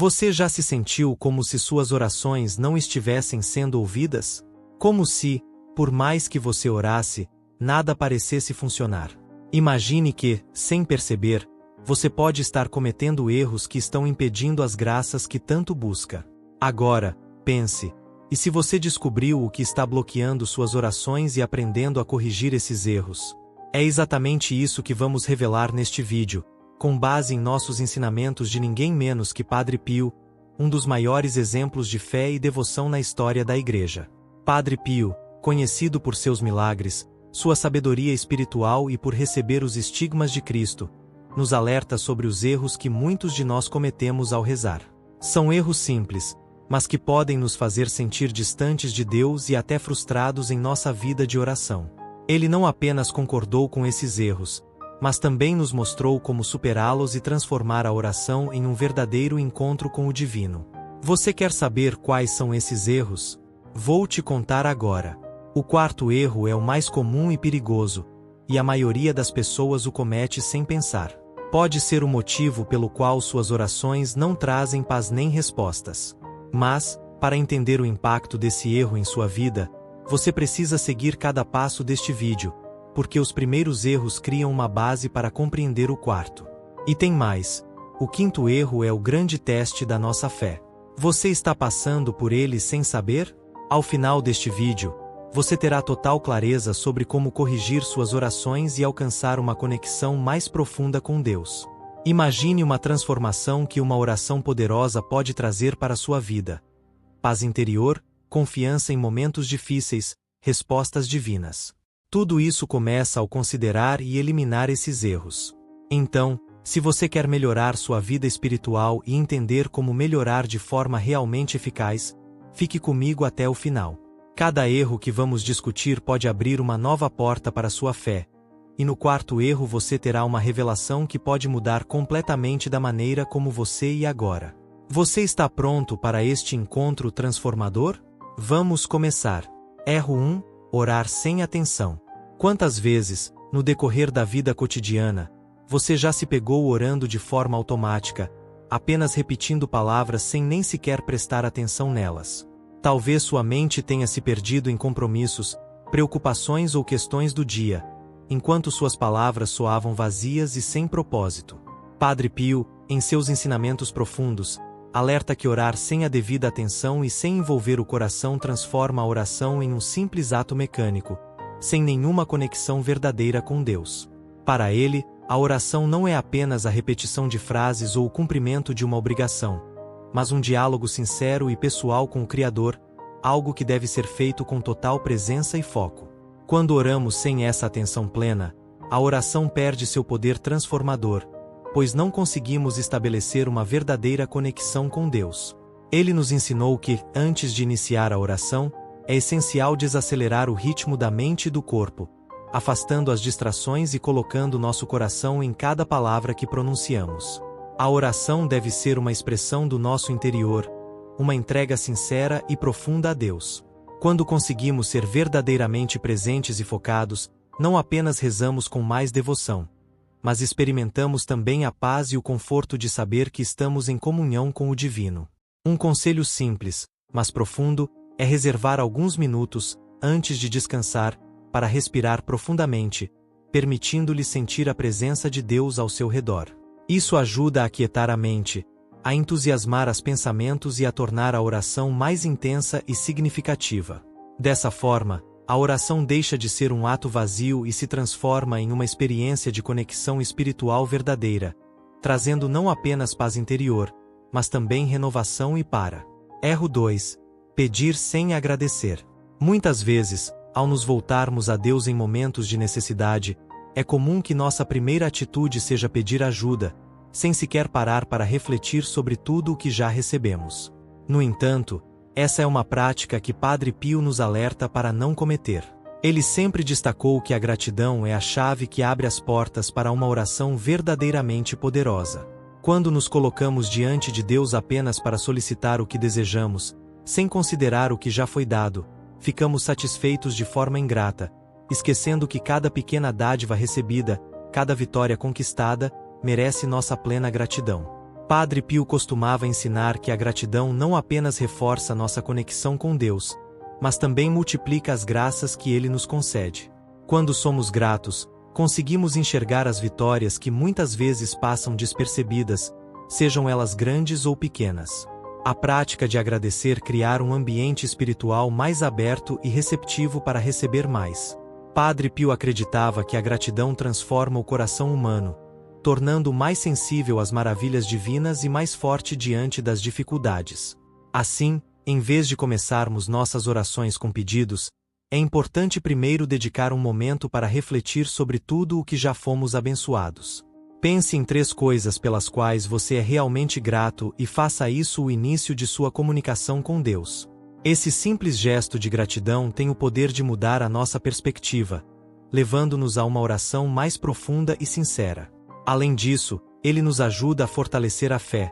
Você já se sentiu como se suas orações não estivessem sendo ouvidas? Como se, por mais que você orasse, nada parecesse funcionar. Imagine que, sem perceber, você pode estar cometendo erros que estão impedindo as graças que tanto busca. Agora, pense, e se você descobriu o que está bloqueando suas orações e aprendendo a corrigir esses erros? É exatamente isso que vamos revelar neste vídeo, com base em nossos ensinamentos de ninguém menos que Padre Pio, um dos maiores exemplos de fé e devoção na história da Igreja. Padre Pio, conhecido por seus milagres, sua sabedoria espiritual e por receber os estigmas de Cristo, nos alerta sobre os erros que muitos de nós cometemos ao rezar. São erros simples, mas que podem nos fazer sentir distantes de Deus e até frustrados em nossa vida de oração. Ele não apenas concordou com esses erros, mas também nos mostrou como superá-los e transformar a oração em um verdadeiro encontro com o divino. Você quer saber quais são esses erros? Vou te contar agora. O quarto erro é o mais comum e perigoso, e a maioria das pessoas o comete sem pensar. Pode ser o motivo pelo qual suas orações não trazem paz nem respostas. Mas, para entender o impacto desse erro em sua vida, você precisa seguir cada passo deste vídeo, porque os primeiros erros criam uma base para compreender o quarto. E tem mais. O quinto erro é o grande teste da nossa fé. Você está passando por ele sem saber? Ao final deste vídeo, você terá total clareza sobre como corrigir suas orações e alcançar uma conexão mais profunda com Deus. Imagine uma transformação que uma oração poderosa pode trazer para a sua vida. Paz interior, confiança em momentos difíceis, respostas divinas. Tudo isso começa ao considerar e eliminar esses erros. Então, se você quer melhorar sua vida espiritual e entender como melhorar de forma realmente eficaz, fique comigo até o final. Cada erro que vamos discutir pode abrir uma nova porta para sua fé. E no quarto erro você terá uma revelação que pode mudar completamente da maneira como você e agora. Você está pronto para este encontro transformador? Vamos começar. Erro 1. Orar sem atenção. Quantas vezes, no decorrer da vida cotidiana, você já se pegou orando de forma automática, apenas repetindo palavras sem nem sequer prestar atenção nelas? Talvez sua mente tenha se perdido em compromissos, preocupações ou questões do dia, enquanto suas palavras soavam vazias e sem propósito. Padre Pio, em seus ensinamentos profundos, alerta que orar sem a devida atenção e sem envolver o coração transforma a oração em um simples ato mecânico, sem nenhuma conexão verdadeira com Deus. Para ele, a oração não é apenas a repetição de frases ou o cumprimento de uma obrigação, mas um diálogo sincero e pessoal com o Criador, algo que deve ser feito com total presença e foco. Quando oramos sem essa atenção plena, a oração perde seu poder transformador, pois não conseguimos estabelecer uma verdadeira conexão com Deus. Ele nos ensinou que, antes de iniciar a oração, é essencial desacelerar o ritmo da mente e do corpo, afastando as distrações e colocando nosso coração em cada palavra que pronunciamos. A oração deve ser uma expressão do nosso interior, uma entrega sincera e profunda a Deus. Quando conseguimos ser verdadeiramente presentes e focados, não apenas rezamos com mais devoção, mas experimentamos também a paz e o conforto de saber que estamos em comunhão com o Divino. Um conselho simples, mas profundo, é reservar alguns minutos, antes de descansar, para respirar profundamente, permitindo-lhe sentir a presença de Deus ao seu redor. Isso ajuda a aquietar a mente, a entusiasmar os pensamentos e a tornar a oração mais intensa e significativa. Dessa forma, a oração deixa de ser um ato vazio e se transforma em uma experiência de conexão espiritual verdadeira, trazendo não apenas paz interior, mas também renovação e para. Erro 2. Pedir sem agradecer. Muitas vezes, ao nos voltarmos a Deus em momentos de necessidade, é comum que nossa primeira atitude seja pedir ajuda, sem sequer parar para refletir sobre tudo o que já recebemos. No entanto, essa é uma prática que Padre Pio nos alerta para não cometer. Ele sempre destacou que a gratidão é a chave que abre as portas para uma oração verdadeiramente poderosa. Quando nos colocamos diante de Deus apenas para solicitar o que desejamos, sem considerar o que já foi dado, ficamos satisfeitos de forma ingrata, esquecendo que cada pequena dádiva recebida, cada vitória conquistada, merece nossa plena gratidão. Padre Pio costumava ensinar que a gratidão não apenas reforça nossa conexão com Deus, mas também multiplica as graças que Ele nos concede. Quando somos gratos, conseguimos enxergar as vitórias que muitas vezes passam despercebidas, sejam elas grandes ou pequenas. A prática de agradecer criar um ambiente espiritual mais aberto e receptivo para receber mais. Padre Pio acreditava que a gratidão transforma o coração humano, tornando-o mais sensível às maravilhas divinas e mais forte diante das dificuldades. Assim, em vez de começarmos nossas orações com pedidos, é importante primeiro dedicar um momento para refletir sobre tudo o que já fomos abençoados. Pense em 3 coisas pelas quais você é realmente grato e faça isso o início de sua comunicação com Deus. Esse simples gesto de gratidão tem o poder de mudar a nossa perspectiva, levando-nos a uma oração mais profunda e sincera. Além disso, ele nos ajuda a fortalecer a fé,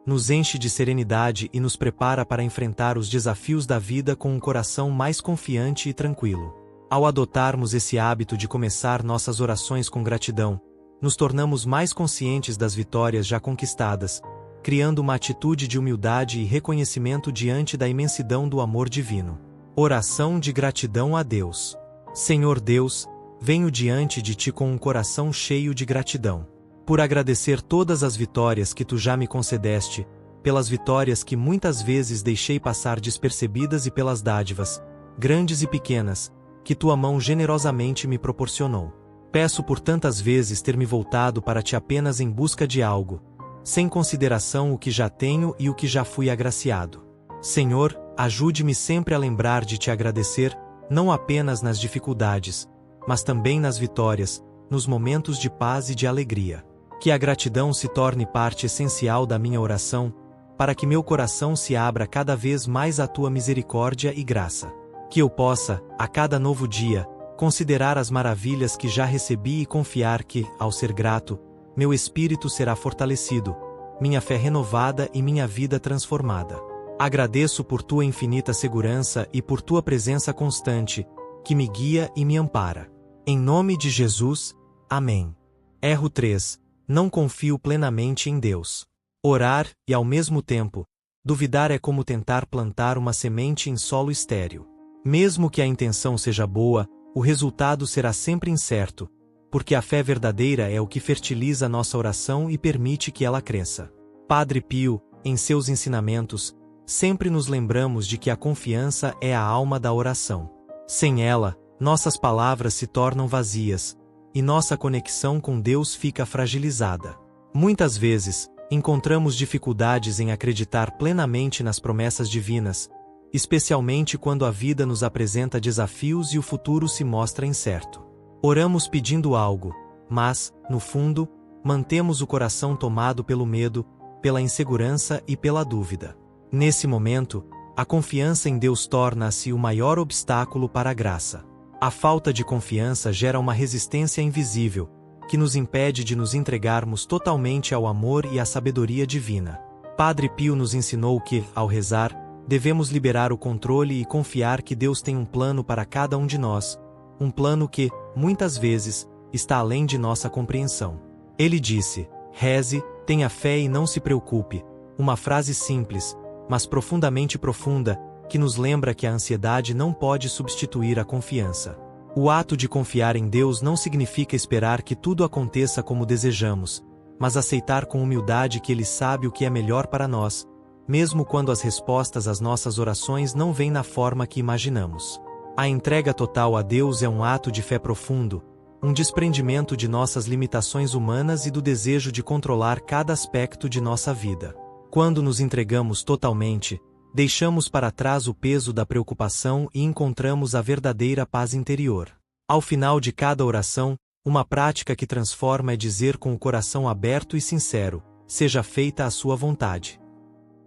nos enche de serenidade e nos prepara para enfrentar os desafios da vida com um coração mais confiante e tranquilo. Ao adotarmos esse hábito de começar nossas orações com gratidão, nos tornamos mais conscientes das vitórias já conquistadas, criando uma atitude de humildade e reconhecimento diante da imensidão do amor divino. Oração de gratidão a Deus. Senhor Deus, venho diante de Ti com um coração cheio de gratidão, por agradecer todas as vitórias que Tu já me concedeste, pelas vitórias que muitas vezes deixei passar despercebidas e pelas dádivas, grandes e pequenas, que Tua mão generosamente me proporcionou. Peço por tantas vezes ter me voltado para Ti apenas em busca de algo, sem consideração o que já tenho e o que já fui agraciado. Senhor, ajude-me sempre a lembrar de Te agradecer, não apenas nas dificuldades, mas também nas vitórias, nos momentos de paz e de alegria. Que a gratidão se torne parte essencial da minha oração, para que meu coração se abra cada vez mais à Tua misericórdia e graça. Que eu possa, a cada novo dia, considerar as maravilhas que já recebi e confiar que, ao ser grato, meu espírito será fortalecido, minha fé renovada e minha vida transformada. Agradeço por Tua infinita segurança e por Tua presença constante, que me guia e me ampara. Em nome de Jesus, amém. Erro 3. Não confio plenamente em Deus. Orar, e ao mesmo tempo, duvidar é como tentar plantar uma semente em solo estéril. Mesmo que a intenção seja boa, o resultado será sempre incerto, porque a fé verdadeira é o que fertiliza nossa oração e permite que ela cresça. Padre Pio, em seus ensinamentos, sempre nos lembramos de que a confiança é a alma da oração. Sem ela, nossas palavras se tornam vazias, e nossa conexão com Deus fica fragilizada. Muitas vezes, encontramos dificuldades em acreditar plenamente nas promessas divinas, especialmente quando a vida nos apresenta desafios e o futuro se mostra incerto. Oramos pedindo algo, mas, no fundo, mantemos o coração tomado pelo medo, pela insegurança e pela dúvida. Nesse momento, a confiança em Deus torna-se o maior obstáculo para a graça. A falta de confiança gera uma resistência invisível, que nos impede de nos entregarmos totalmente ao amor e à sabedoria divina. Padre Pio nos ensinou que, ao rezar, devemos liberar o controle e confiar que Deus tem um plano para cada um de nós, um plano que, muitas vezes, está além de nossa compreensão. Ele disse: reze, tenha fé e não se preocupe, uma frase simples, mas profundamente profunda, que nos lembra que a ansiedade não pode substituir a confiança. O ato de confiar em Deus não significa esperar que tudo aconteça como desejamos, mas aceitar com humildade que Ele sabe o que é melhor para nós, mesmo quando as respostas às nossas orações não vêm na forma que imaginamos. A entrega total a Deus é um ato de fé profundo, um desprendimento de nossas limitações humanas e do desejo de controlar cada aspecto de nossa vida. Quando nos entregamos totalmente, deixamos para trás o peso da preocupação e encontramos a verdadeira paz interior. Ao final de cada oração, uma prática que transforma é dizer com o coração aberto e sincero: seja feita a sua vontade.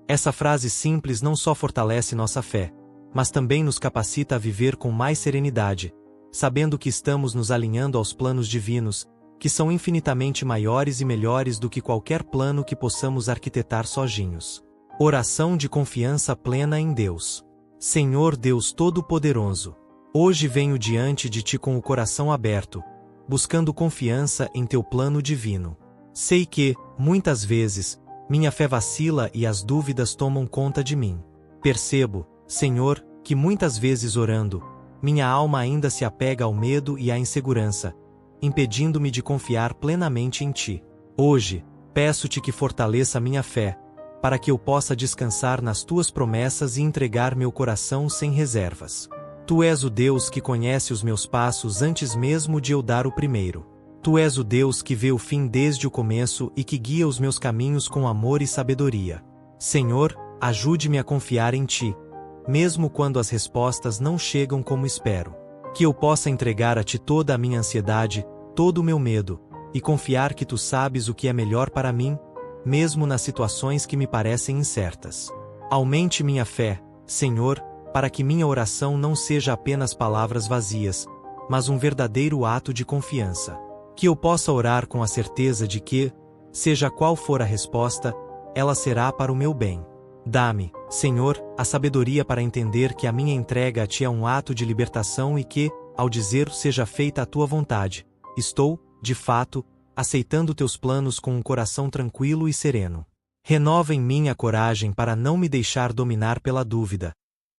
Essa frase simples não só fortalece nossa fé, mas também nos capacita a viver com mais serenidade, sabendo que estamos nos alinhando aos planos divinos, que são infinitamente maiores e melhores do que qualquer plano que possamos arquitetar sozinhos. Oração de confiança plena em Deus. Senhor Deus Todo-Poderoso, hoje venho diante de Ti com o coração aberto, buscando confiança em Teu plano divino. Sei que, muitas vezes, Minha fé vacila e as dúvidas tomam conta de mim. Percebo, Senhor, que muitas vezes orando, minha alma ainda se apega ao medo e à insegurança, impedindo-me de confiar plenamente em Ti. Hoje, peço-te que fortaleça minha fé, para que eu possa descansar nas Tuas promessas e entregar meu coração sem reservas. Tu és o Deus que conhece os meus passos antes mesmo de eu dar o primeiro. Tu és o Deus que vê o fim desde o começo e que guia os meus caminhos com amor e sabedoria. Senhor, ajude-me a confiar em Ti, mesmo quando as respostas não chegam como espero. Que eu possa entregar a Ti toda a minha ansiedade, todo o meu medo, e confiar que Tu sabes o que é melhor para mim, mesmo nas situações que me parecem incertas. Aumente minha fé, Senhor, para que minha oração não seja apenas palavras vazias, mas um verdadeiro ato de confiança. Que eu possa orar com a certeza de que, seja qual for a resposta, ela será para o meu bem. Dá-me, Senhor, a sabedoria para entender que a minha entrega a Ti é um ato de libertação e que, ao dizer seja feita a Tua vontade, estou, de fato, aceitando Teus planos com um coração tranquilo e sereno. Renova em mim a coragem para não me deixar dominar pela dúvida,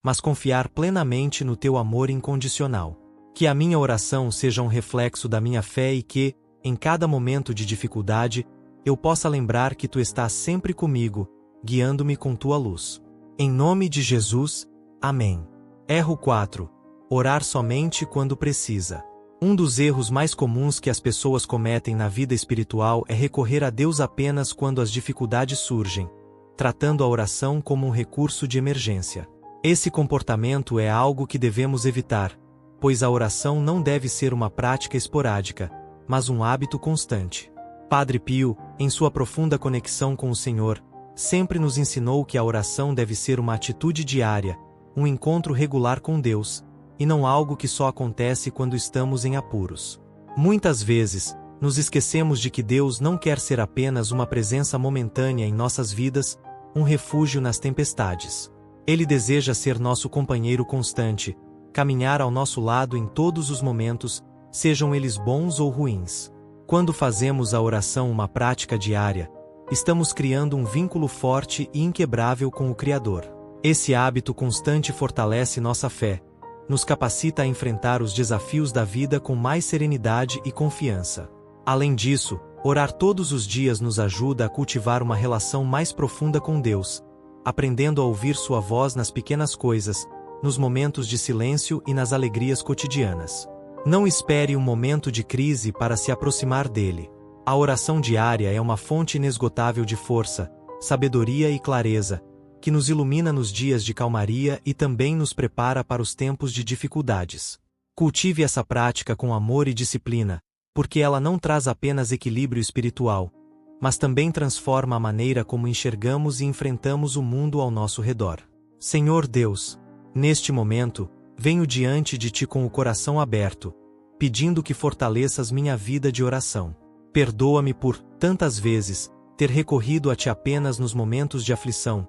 mas confiar plenamente no Teu amor incondicional. Que a minha oração seja um reflexo da minha fé e que, em cada momento de dificuldade, eu possa lembrar que Tu estás sempre comigo, guiando-me com Tua luz. Em nome de Jesus, amém. Erro 4. Orar somente quando precisa. Um dos erros mais comuns que as pessoas cometem na vida espiritual é recorrer a Deus apenas quando as dificuldades surgem, tratando a oração como um recurso de emergência. Esse comportamento é algo que devemos evitar, pois a oração não deve ser uma prática esporádica, mas um hábito constante. Padre Pio, em sua profunda conexão com o Senhor, sempre nos ensinou que a oração deve ser uma atitude diária, um encontro regular com Deus, e não algo que só acontece quando estamos em apuros. Muitas vezes, nos esquecemos de que Deus não quer ser apenas uma presença momentânea em nossas vidas, um refúgio nas tempestades. Ele deseja ser nosso companheiro constante, caminhar ao nosso lado em todos os momentos, sejam eles bons ou ruins. Quando fazemos a oração uma prática diária, estamos criando um vínculo forte e inquebrável com o Criador. Esse hábito constante fortalece nossa fé, nos capacita a enfrentar os desafios da vida com mais serenidade e confiança. Além disso, orar todos os dias nos ajuda a cultivar uma relação mais profunda com Deus, aprendendo a ouvir Sua voz nas pequenas coisas, nos momentos de silêncio e nas alegrias cotidianas. Não espere um momento de crise para se aproximar dele. A oração diária é uma fonte inesgotável de força, sabedoria e clareza, que nos ilumina nos dias de calmaria e também nos prepara para os tempos de dificuldades. Cultive essa prática com amor e disciplina, porque ela não traz apenas equilíbrio espiritual, mas também transforma a maneira como enxergamos e enfrentamos o mundo ao nosso redor. Senhor Deus, neste momento, venho diante de Ti com o coração aberto, pedindo que fortaleças minha vida de oração. Perdoa-me por, tantas vezes, ter recorrido a Ti apenas nos momentos de aflição,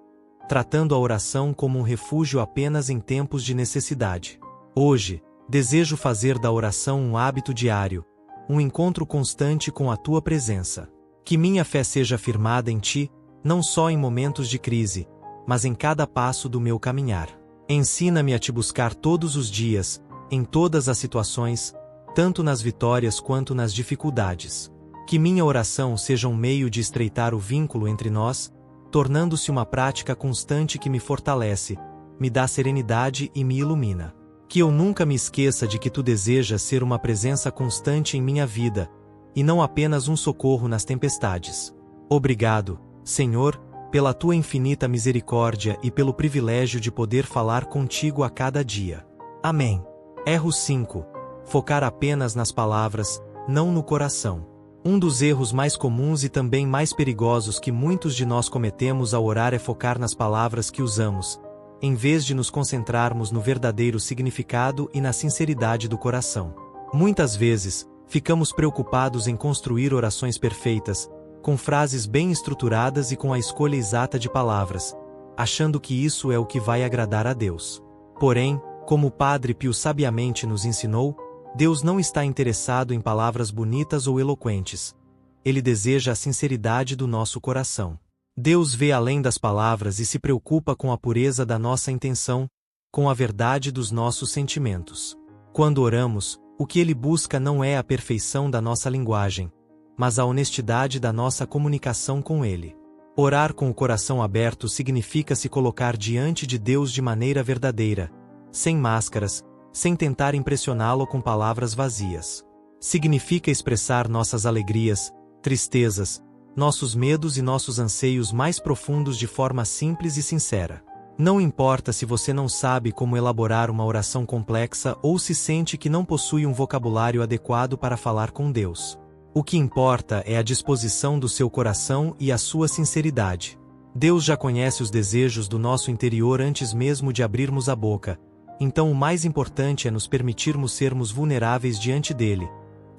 tratando a oração como um refúgio apenas em tempos de necessidade. Hoje, desejo fazer da oração um hábito diário, um encontro constante com a Tua presença. Que minha fé seja firmada em Ti, não só em momentos de crise, mas em cada passo do meu caminhar. Ensina-me a Te buscar todos os dias, em todas as situações, tanto nas vitórias quanto nas dificuldades. Que minha oração seja um meio de estreitar o vínculo entre nós, tornando-se uma prática constante que me fortalece, me dá serenidade e me ilumina. Que eu nunca me esqueça de que Tu desejas ser uma presença constante em minha vida, e não apenas um socorro nas tempestades. Obrigado, Senhor, pela Tua infinita misericórdia e pelo privilégio de poder falar contigo a cada dia. Amém. Erro 5. Focar apenas nas palavras, não no coração. Um dos erros mais comuns e também mais perigosos que muitos de nós cometemos ao orar é focar nas palavras que usamos, em vez de nos concentrarmos no verdadeiro significado e na sinceridade do coração. Muitas vezes, ficamos preocupados em construir orações perfeitas, com frases bem estruturadas e com a escolha exata de palavras, achando que isso é o que vai agradar a Deus. Porém, como o Padre Pio sabiamente nos ensinou, Deus não está interessado em palavras bonitas ou eloquentes. Ele deseja a sinceridade do nosso coração. Deus vê além das palavras e se preocupa com a pureza da nossa intenção, com a verdade dos nossos sentimentos. Quando oramos, o que Ele busca não é a perfeição da nossa linguagem, mas a honestidade da nossa comunicação com Ele. Orar com o coração aberto significa se colocar diante de Deus de maneira verdadeira, sem máscaras, sem tentar impressioná-lo com palavras vazias. Significa expressar nossas alegrias, tristezas, nossos medos e nossos anseios mais profundos de forma simples e sincera. Não importa se você não sabe como elaborar uma oração complexa ou se sente que não possui um vocabulário adequado para falar com Deus. O que importa é a disposição do seu coração e a sua sinceridade. Deus já conhece os desejos do nosso interior antes mesmo de abrirmos a boca, então o mais importante é nos permitirmos sermos vulneráveis diante dele,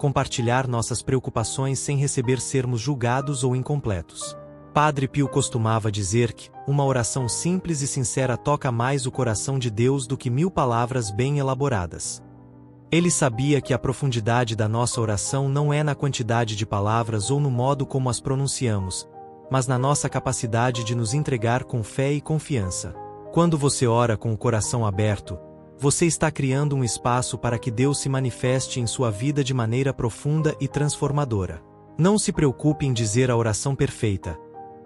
compartilhar nossas preocupações sem receber sermos julgados ou incompletos. Padre Pio costumava dizer que uma oração simples e sincera toca mais o coração de Deus do que 1000 palavras bem elaboradas. Ele sabia que a profundidade da nossa oração não é na quantidade de palavras ou no modo como as pronunciamos, mas na nossa capacidade de nos entregar com fé e confiança. Quando você ora com o coração aberto, você está criando um espaço para que Deus se manifeste em sua vida de maneira profunda e transformadora. Não se preocupe em dizer a oração perfeita.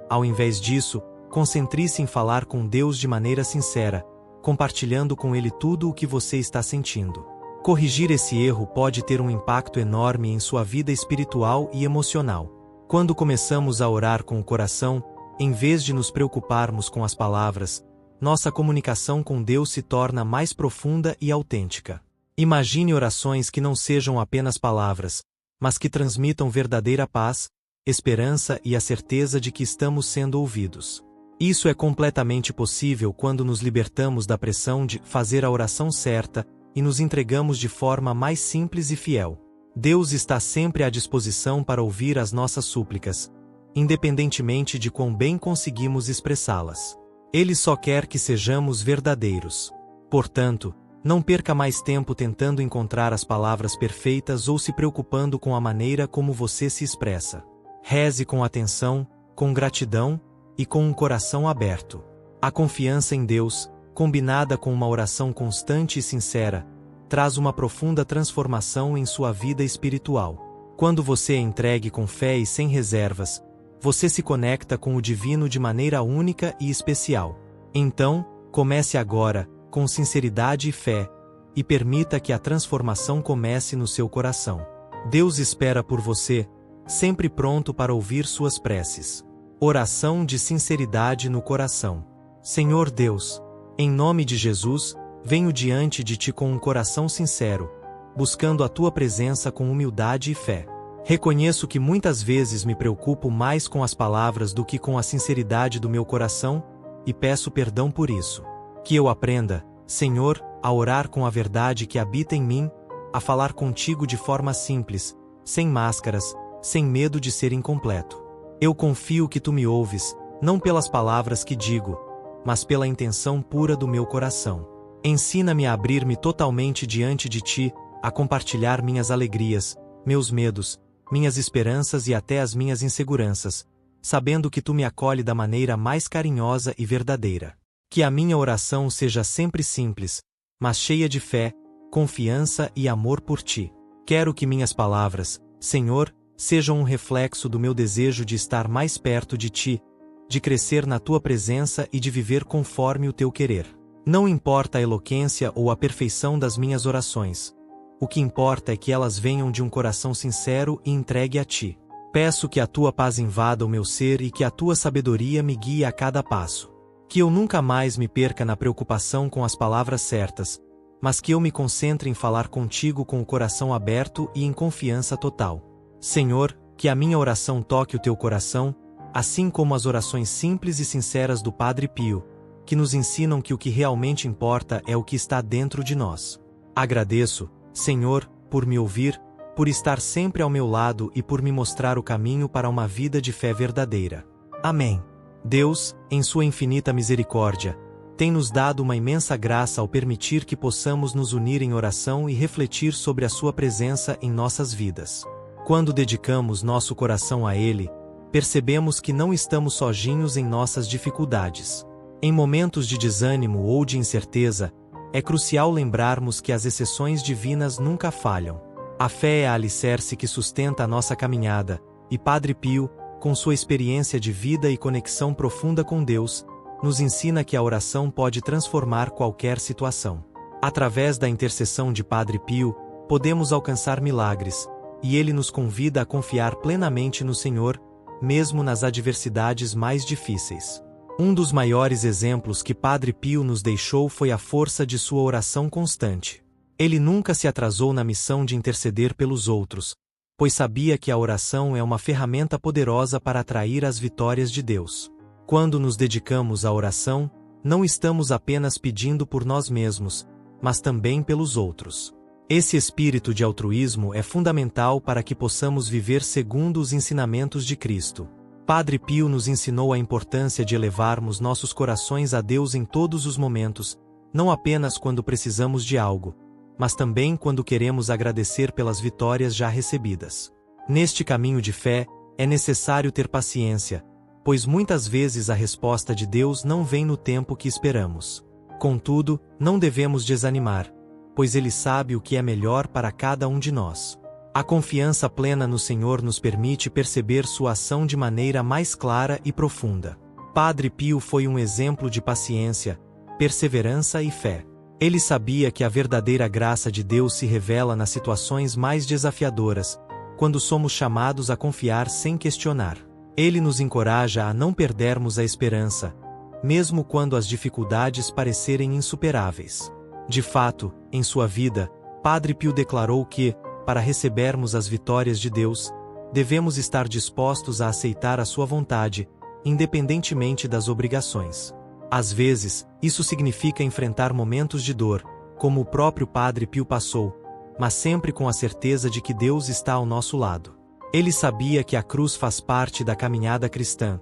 Ao invés disso, concentre-se em falar com Deus de maneira sincera, compartilhando com Ele tudo o que você está sentindo. Corrigir esse erro pode ter um impacto enorme em sua vida espiritual e emocional. Quando começamos a orar com o coração, em vez de nos preocuparmos com as palavras, nossa comunicação com Deus se torna mais profunda e autêntica. Imagine orações que não sejam apenas palavras, mas que transmitam verdadeira paz, esperança e a certeza de que estamos sendo ouvidos. Isso é completamente possível quando nos libertamos da pressão de fazer a oração certa e nos entregamos de forma mais simples e fiel. Deus está sempre à disposição para ouvir as nossas súplicas, independentemente de quão bem conseguimos expressá-las. Ele só quer que sejamos verdadeiros. Portanto, não perca mais tempo tentando encontrar as palavras perfeitas ou se preocupando com a maneira como você se expressa. Reze com atenção, com gratidão e com um coração aberto. A confiança em Deus, combinada com uma oração constante e sincera, traz uma profunda transformação em sua vida espiritual. Quando você é entregue com fé e sem reservas, você se conecta com o divino de maneira única e especial. Então, comece agora, com sinceridade e fé, e permita que a transformação comece no seu coração. Deus espera por você, sempre pronto para ouvir suas preces. Oração de sinceridade no coração. Senhor Deus, em nome de Jesus, venho diante de Ti com um coração sincero, buscando a Tua presença com humildade e fé. Reconheço que muitas vezes me preocupo mais com as palavras do que com a sinceridade do meu coração, e peço perdão por isso. Que eu aprenda, Senhor, a orar com a verdade que habita em mim, a falar contigo de forma simples, sem máscaras, sem medo de ser incompleto. Eu confio que Tu me ouves, não pelas palavras que digo, mas pela intenção pura do meu coração. Ensina-me a abrir-me totalmente diante de Ti, a compartilhar minhas alegrias, meus medos, minhas esperanças e até as minhas inseguranças, sabendo que Tu me acolhe da maneira mais carinhosa e verdadeira. Que a minha oração seja sempre simples, mas cheia de fé, confiança e amor por Ti. Quero que minhas palavras, Senhor, sejam um reflexo do meu desejo de estar mais perto de Ti, de crescer na Tua presença e de viver conforme o Teu querer. Não importa a eloquência ou a perfeição das minhas orações. O que importa é que elas venham de um coração sincero e entregue a Ti. Peço que a Tua paz invada o meu ser e que a Tua sabedoria me guie a cada passo. Que eu nunca mais me perca na preocupação com as palavras certas, mas que eu me concentre em falar contigo com o coração aberto e em confiança total. Senhor, que a minha oração toque o Teu coração, assim como as orações simples e sinceras do Padre Pio, que nos ensinam que o que realmente importa é o que está dentro de nós. Agradeço, Senhor, por me ouvir, por estar sempre ao meu lado e por me mostrar o caminho para uma vida de fé verdadeira. Amém. Deus, em sua infinita misericórdia, tem nos dado uma imensa graça ao permitir que possamos nos unir em oração e refletir sobre a sua presença em nossas vidas. Quando dedicamos nosso coração a Ele, percebemos que não estamos sozinhos em nossas dificuldades. Em momentos de desânimo ou de incerteza, é crucial lembrarmos que as exceções divinas nunca falham. A fé é a alicerce que sustenta a nossa caminhada, e Padre Pio, com sua experiência de vida e conexão profunda com Deus, nos ensina que a oração pode transformar qualquer situação. Através da intercessão de Padre Pio, podemos alcançar milagres, e ele nos convida a confiar plenamente no Senhor, mesmo nas adversidades mais difíceis. Um dos maiores exemplos que Padre Pio nos deixou foi a força de sua oração constante. Ele nunca se atrasou na missão de interceder pelos outros, pois sabia que a oração é uma ferramenta poderosa para atrair as vitórias de Deus. Quando nos dedicamos à oração, não estamos apenas pedindo por nós mesmos, mas também pelos outros. Esse espírito de altruísmo é fundamental para que possamos viver segundo os ensinamentos de Cristo. Padre Pio nos ensinou a importância de elevarmos nossos corações a Deus em todos os momentos, não apenas quando precisamos de algo, mas também quando queremos agradecer pelas vitórias já recebidas. Neste caminho de fé, é necessário ter paciência, pois muitas vezes a resposta de Deus não vem no tempo que esperamos. Contudo, não devemos desanimar, pois Ele sabe o que é melhor para cada um de nós. A confiança plena no Senhor nos permite perceber sua ação de maneira mais clara e profunda. Padre Pio foi um exemplo de paciência, perseverança e fé. Ele sabia que a verdadeira graça de Deus se revela nas situações mais desafiadoras, quando somos chamados a confiar sem questionar. Ele nos encoraja a não perdermos a esperança, mesmo quando as dificuldades parecerem insuperáveis. De fato, em sua vida, Padre Pio declarou que, para recebermos as vitórias de Deus, devemos estar dispostos a aceitar a sua vontade, independentemente das obrigações. Às vezes, isso significa enfrentar momentos de dor, como o próprio Padre Pio passou, mas sempre com a certeza de que Deus está ao nosso lado. Ele sabia que a cruz faz parte da caminhada cristã,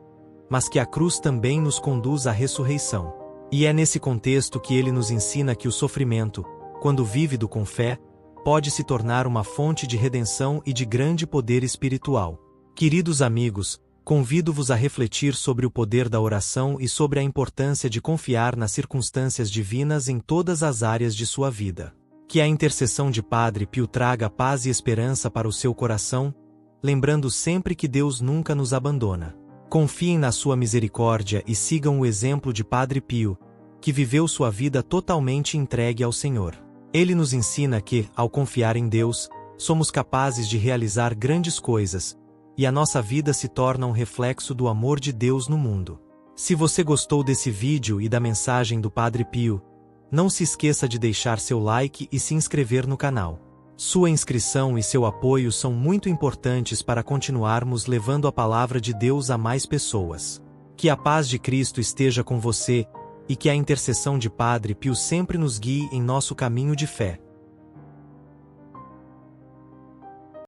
mas que a cruz também nos conduz à ressurreição. E é nesse contexto que ele nos ensina que o sofrimento, quando vívido com fé, pode se tornar uma fonte de redenção e de grande poder espiritual. Queridos amigos, convido-vos a refletir sobre o poder da oração e sobre a importância de confiar nas circunstâncias divinas em todas as áreas de sua vida. Que a intercessão de Padre Pio traga paz e esperança para o seu coração, lembrando sempre que Deus nunca nos abandona. Confiem na sua misericórdia e sigam o exemplo de Padre Pio, que viveu sua vida totalmente entregue ao Senhor. Ele nos ensina que, ao confiar em Deus, somos capazes de realizar grandes coisas, e a nossa vida se torna um reflexo do amor de Deus no mundo. Se você gostou desse vídeo e da mensagem do Padre Pio, não se esqueça de deixar seu like e se inscrever no canal. Sua inscrição e seu apoio são muito importantes para continuarmos levando a palavra de Deus a mais pessoas. Que a paz de Cristo esteja com você, e que a intercessão de Padre Pio sempre nos guie em nosso caminho de fé.